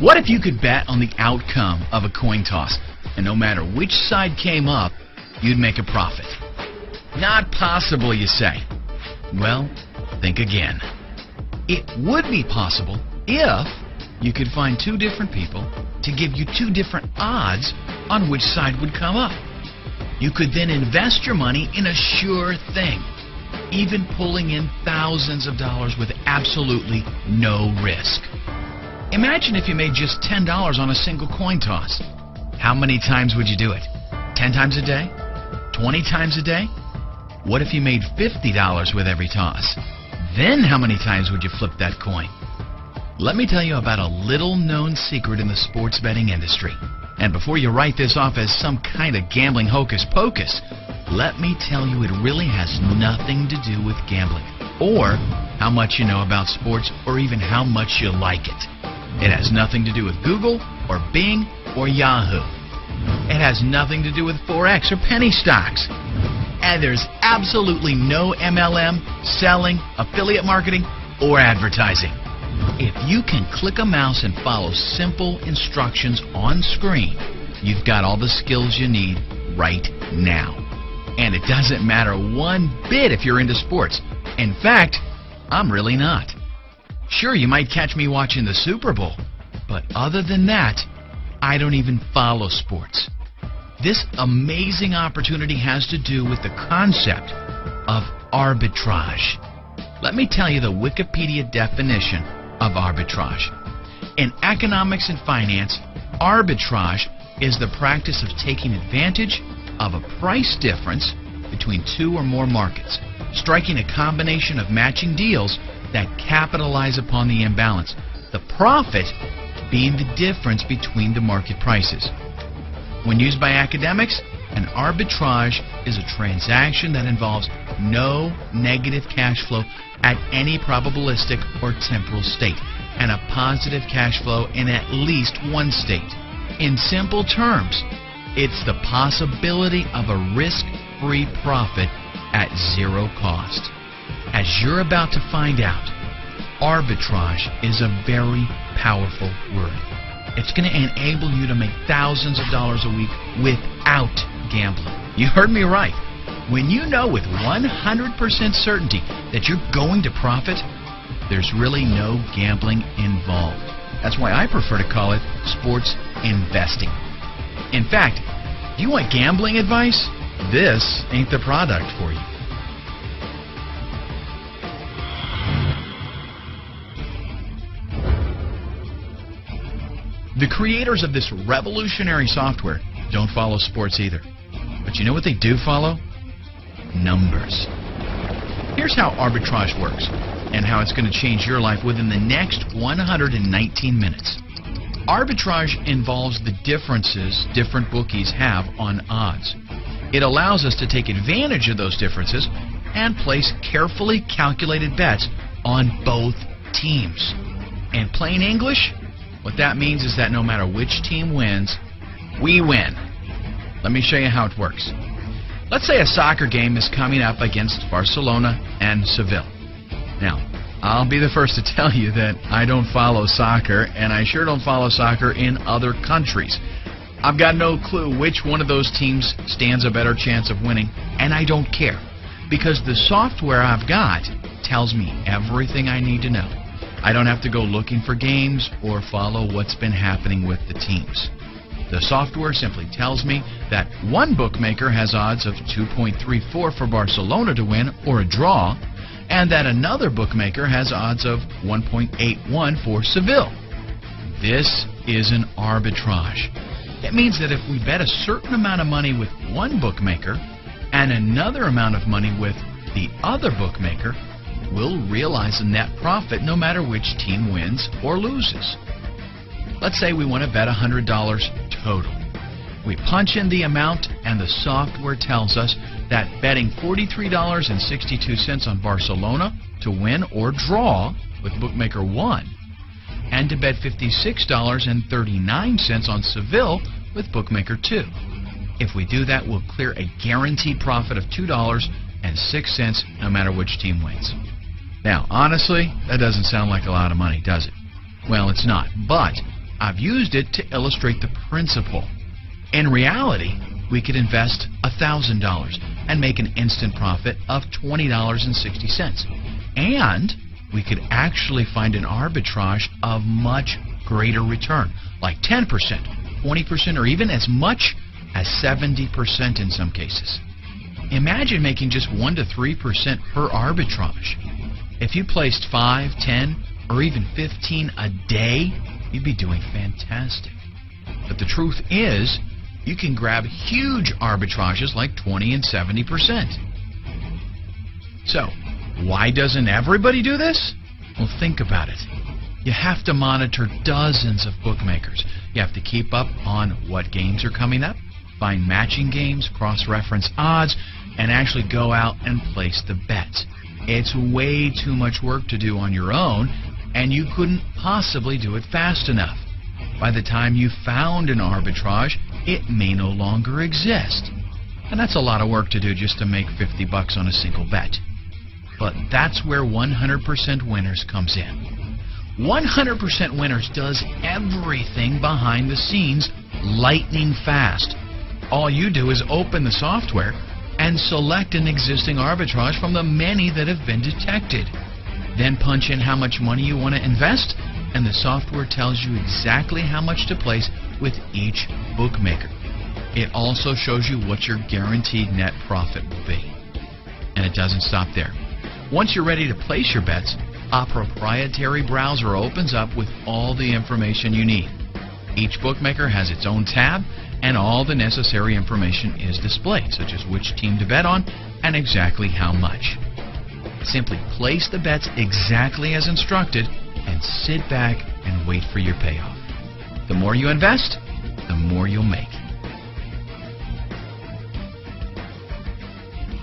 What if you could bet on the outcome of a coin toss, and no matter which side came up, you'd make a profit? Not possible, you say. Well, think again. It would be possible if you could find two different people to give you two different odds on which side would come up. You could then invest your money in a sure thing, even pulling in thousands of dollars with absolutely no risk. Imagine if you made just $10 on a single coin toss. How many times would you do it? 10 times a day? 20 times a day? What if you made $50 with every toss? Then how many times would you flip that coin? Let me tell you about a little-known secret in the sports betting industry. And before you write this off as some kind of gambling hocus-pocus, let me tell you it really has nothing to do with gambling, or how much you know about sports, or even how much you like it. It has nothing to do with Google, or Bing, or Yahoo. It has nothing to do with Forex or penny stocks. And there's absolutely no MLM, selling, affiliate marketing, or advertising. If you can click a mouse and follow simple instructions on screen, you've got all the skills you need right now. And it doesn't matter one bit if you're into sports. In fact, I'm really not. Sure, you might catch me watching the Super Bowl, but other than that, I don't even follow sports. This amazing opportunity has to do with the concept of arbitrage. Let me tell you the Wikipedia definition of arbitrage. In economics and finance, arbitrage is the practice of taking advantage of a price difference between two or more markets, striking a combination of matching deals that capitalize upon the imbalance, the profit being the difference between the market prices. When used by academics, an arbitrage is a transaction that involves no negative cash flow at any probabilistic or temporal state, and a positive cash flow in at least one state. In simple terms, it's the possibility of a risk-free profit at zero cost. As you're about to find out, arbitrage is a very powerful word. It's going to enable you to make thousands of dollars a week without gambling. You heard me right. When you know with 100% certainty that you're going to profit, there's really no gambling involved. That's why I prefer to call it sports investing. In fact, if you want gambling advice, this ain't the product for you. The creators of this revolutionary software don't follow sports either. But you know what they do follow? Numbers. Here's how arbitrage works and how it's going to change your life within the next 119 minutes. Arbitrage involves the differences different bookies have on odds. It allows us to take advantage of those differences and place carefully calculated bets on both teams. In plain English, what that means is that no matter which team wins, we win. Let me show you how it works. Let's say a soccer game is coming up against Barcelona and Seville. Now, I'll be the first to tell you that I don't follow soccer, and I sure don't follow soccer in other countries. I've got no clue which one of those teams stands a better chance of winning, and I don't care, because the software I've got tells me everything I need to know. I don't have to go looking for games or follow what's been happening with the teams. The software simply tells me that one bookmaker has odds of 2.34 for Barcelona to win or a draw, and that another bookmaker has odds of 1.81 for Seville. This is an arbitrage. It means that if we bet a certain amount of money with one bookmaker and another amount of money with the other bookmaker, we'll realize a net profit no matter which team wins or loses. Let's say we want to bet $100 total. We punch in the amount and the software tells us that betting $43.62 on Barcelona to win or draw with bookmaker 1 and to bet $56.39 on Seville with bookmaker 2. If we do that, we'll clear a guaranteed profit of $2.06 no matter which team wins. Now, honestly, that doesn't sound like a lot of money, does it? Well, it's not, but I've used it to illustrate the principle. In reality, we could invest $1,000 and make an instant profit of $20.60. And we could actually find an arbitrage of much greater return, like 10%, 20%, or even as much as 70% in some cases. Imagine making just 1 to 3% per arbitrage. If you placed 5, 10, or even 15 a day, you'd be doing fantastic. But the truth is, you can grab huge arbitrages like 20 and 70%. So, why doesn't everybody do this? Well, think about it. You have to monitor dozens of bookmakers. You have to keep up on what games are coming up, find matching games, cross-reference odds, and actually go out and place the bets. It's way too much work to do on your own, and you couldn't possibly do it fast enough. By the time you found an arbitrage, it may no longer exist. And that's a lot of work to do just to make $50 on a single bet. But that's where 100% Winners comes in. 100% Winners does everything behind the scenes lightning fast. All you do is open the software and select an existing arbitrage from the many that have been detected. Then punch in how much money you want to invest, and the software tells you exactly how much to place with each bookmaker. It also shows you what your guaranteed net profit will be. And it doesn't stop there. Once you're ready to place your bets, a proprietary browser opens up with all the information you need. Each bookmaker has its own tab, and all the necessary information is displayed, such as which team to bet on and exactly how much. Simply place the bets exactly as instructed and sit back and wait for your payoff. The more you invest, the more you'll make.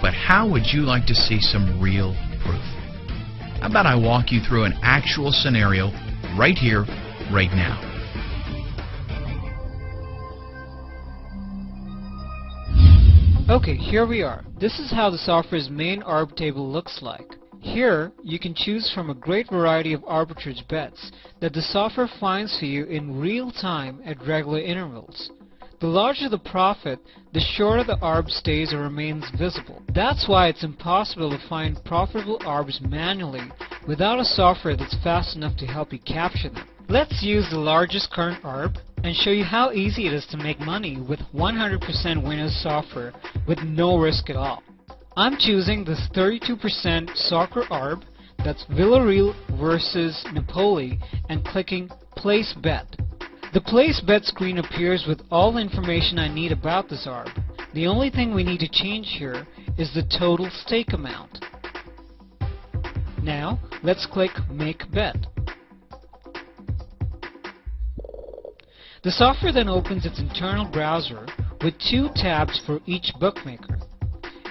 But how would you like to see some real proof? How about I walk you through an actual scenario right here, right now? Okay, here we are. This is how the software's main arb table looks like. Here, you can choose from a great variety of arbitrage bets that the software finds for you in real time at regular intervals. The larger the profit, the shorter the arb stays or remains visible. That's why it's impossible to find profitable arbs manually without a software that's fast enough to help you capture them. Let's use the largest current arb and show you how easy it is to make money with 100% Winners software with no risk at all. I'm choosing this 32% soccer arb, that's Villarreal versus Napoli, and clicking Place Bet. The Place Bet screen appears with all the information I need about this arb. The only thing we need to change here is the total stake amount. Now, let's click Make Bet. The software then opens its internal browser with 2 tabs for each bookmaker.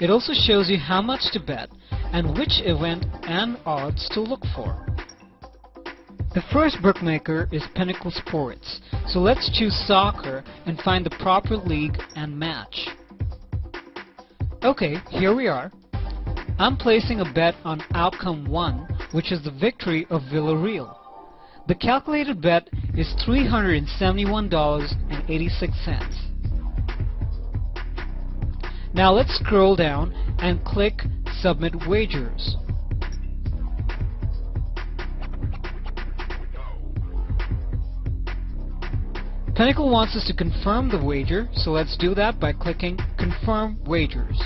It also shows you how much to bet and which event and odds to look for. The first bookmaker is Pinnacle Sports, so let's choose soccer and find the proper league and match. Okay, here we are. I'm placing a bet on outcome 1, which is the victory of Villarreal. The calculated bet is $371.86. Now let's scroll down and click Submit Wagers. Pinnacle wants us to confirm the wager, so let's do that by clicking Confirm Wagers.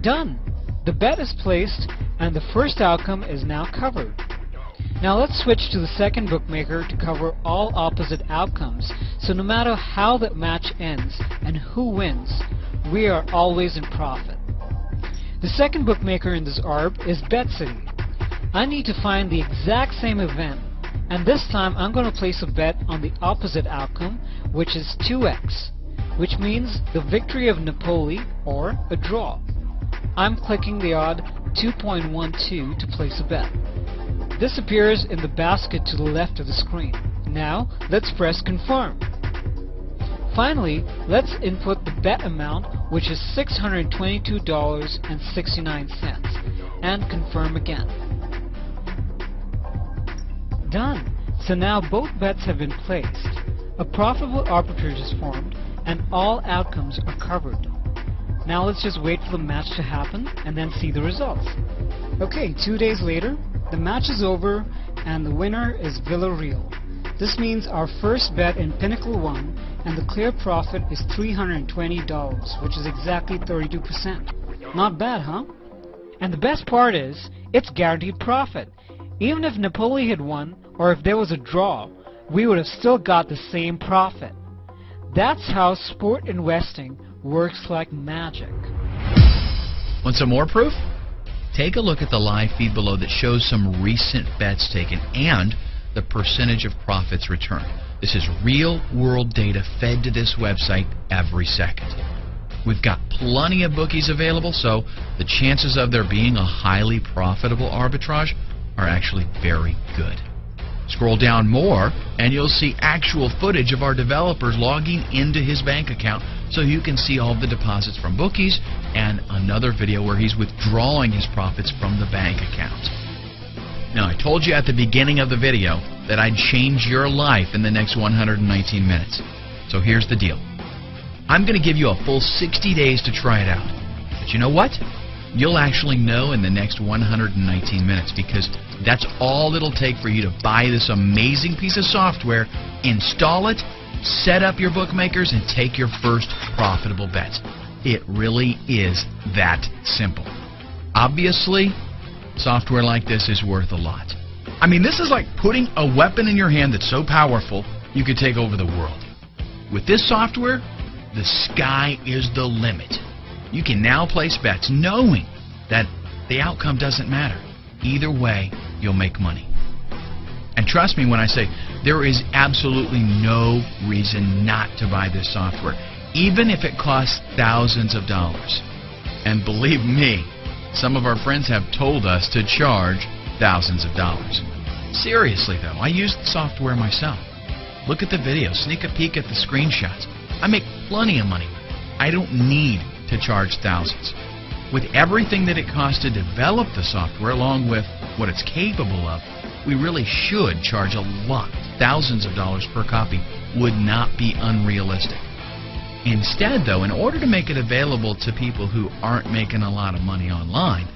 Done! The bet is placed and the first outcome is now covered. Now let's switch to the second bookmaker to cover all opposite outcomes, so no matter how the match ends and who wins, we are always in profit. The second bookmaker in this arb is BetCity. I need to find the exact same event, and this time I'm going to place a bet on the opposite outcome, which is 2x, which means the victory of Napoli or a draw. I'm clicking the odd 2.12 to place a bet. This appears in the basket to the left of the screen. Now, let's press Confirm. Finally, let's input the bet amount, which is $622.69, and confirm again. Done! So now both bets have been placed. A profitable arbitrage is formed, and all outcomes are covered. Now let's just wait for the match to happen and then see the results. Okay, 2 days later, the match is over and the winner is Villarreal. This means our first bet in Pinnacle won, and the clear profit is $320, which is exactly 32%. Not bad, huh? And the best part is, it's guaranteed profit. Even if Napoli had won, or if there was a draw, we would have still got the same profit. That's how sport investing works like magic. Want some more proof? Take a look at the live feed below that shows some recent bets taken and the percentage of profits returned. This is real-world data fed to this website every second. We've got plenty of bookies available, so the chances of there being a highly profitable arbitrage are actually very good. Scroll down more and you'll see actual footage of our developers logging into his bank account so you can see all the deposits from bookies and another video where he's withdrawing his profits from the bank account. Now, I told you at the beginning of the video that I'd change your life in the next 119 minutes. So here's the deal. I'm going to give you a full 60 days to try it out. But you know what? You'll actually know in the next 119 minutes, because that's all it'll take for you to buy this amazing piece of software, install it, set up your bookmakers, and take your first profitable bets. It really is that simple. Obviously, software like this is worth a lot. I mean, this is like putting a weapon in your hand that's so powerful you could take over the world. With this software, the sky is the limit. You can now place bets knowing that the outcome doesn't matter. Either way, you'll make money. And trust me when I say there is absolutely no reason not to buy this software, even if it costs thousands of dollars. And believe me, some of our friends have told us to charge thousands of dollars. Seriously though, I use the software myself. Look at the video, sneak a peek at the screenshots. I make plenty of money. I don't need to charge thousands. With everything that it costs to develop the software along with what it's capable of, we really should charge a lot. Thousands of dollars per copy would not be unrealistic. Instead though, in order to make it available to people who aren't making a lot of money online,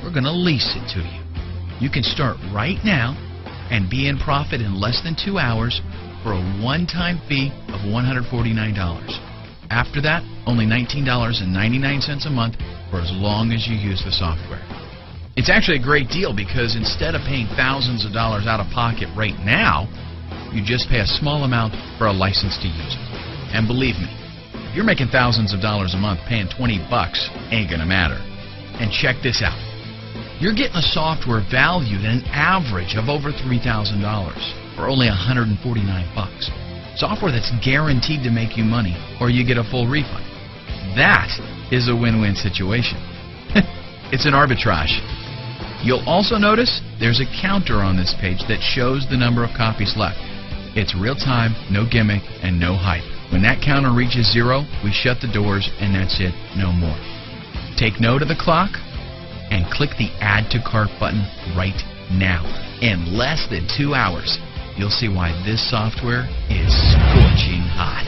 we're going to lease it to you. You can start right now and be in profit in less than 2 hours for a one-time fee of $149. After that, only $19.99 a month for as long as you use the software. It's actually a great deal because instead of paying thousands of dollars out of pocket right now, you just pay a small amount for a license to use it. And believe me, if you're making thousands of dollars a month, paying $20 ain't gonna matter. And check this out. You're getting a software valued at an average of over $3,000 for only $149. Software that's guaranteed to make you money or you get a full refund. That is a win-win situation. It's an arbitrage. You'll also notice there's a counter on this page that shows the number of copies left. It's real time, no gimmick, and no hype. When that counter reaches 0, we shut the doors and that's it, no more. Take note of the clock and click the Add to Cart button right now. In less than 2 hours, you'll see why this software is scorching hot.